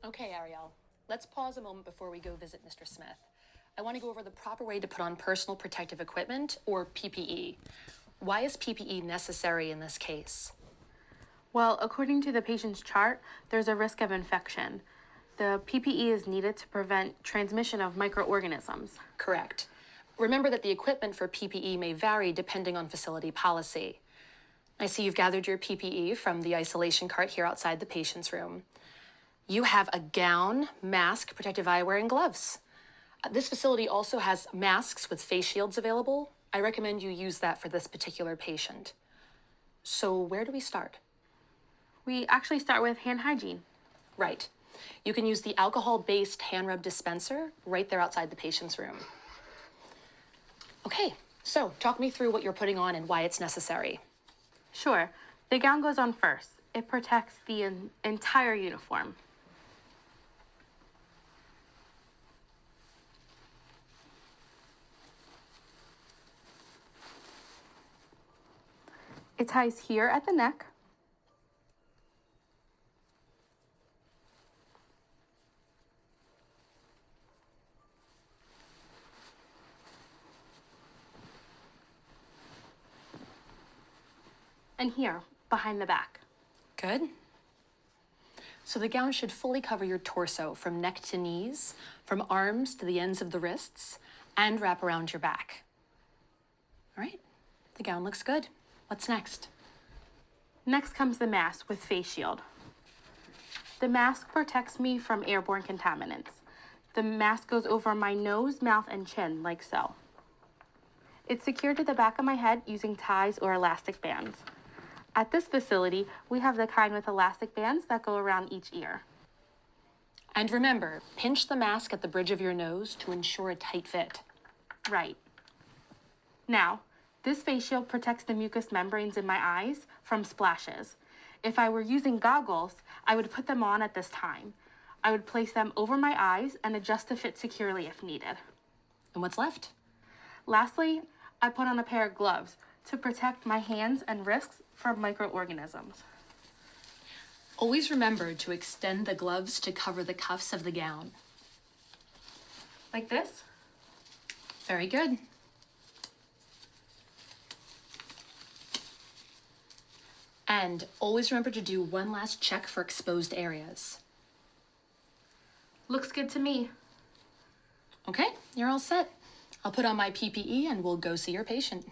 Okay, Ariel, let's pause a moment before we go visit Mr. Smith. I want to go over the proper way to put on personal protective equipment, or PPE. Why is PPE necessary in this case? Well, according to the patient's chart, there's a risk of infection. The PPE is needed to prevent transmission of microorganisms. Correct. Remember that the equipment for PPE may vary depending on facility policy. I see you've gathered your PPE from the isolation cart here outside the patient's room. You have a gown, mask, protective eyewear, and gloves. This facility also has masks with face shields available. I recommend you use that for this particular patient. So where do we start? We actually start with hand hygiene. Right. You can use the alcohol-based hand rub dispenser right there outside the patient's room. Okay, so talk me through what you're putting on and why it's necessary. Sure, the gown goes on first. It protects the entire uniform. It ties here at the neck. And here, behind the back. Good. So the gown should fully cover your torso from neck to knees, from arms to the ends of the wrists, and wrap around your back. All right, the gown looks good. What's next? Next comes the mask with face shield. The mask protects me from airborne contaminants. The mask goes over my nose, mouth, and chin, like so. It's secured to the back of my head using ties or elastic bands. At this facility, we have the kind with elastic bands that go around each ear. And remember, pinch the mask at the bridge of your nose to ensure a tight fit. Right. Now, this face shield protects the mucous membranes in my eyes from splashes. If I were using goggles, I would put them on at this time. I would place them over my eyes and adjust the fit securely if needed. And what's left? Lastly, I put on a pair of gloves to protect my hands and wrists from microorganisms. Always remember to extend the gloves to cover the cuffs of the gown. Like this? Very good. And always remember to do one last check for exposed areas. Looks good to me. Okay, you're all set. I'll put on my PPE and we'll go see your patient.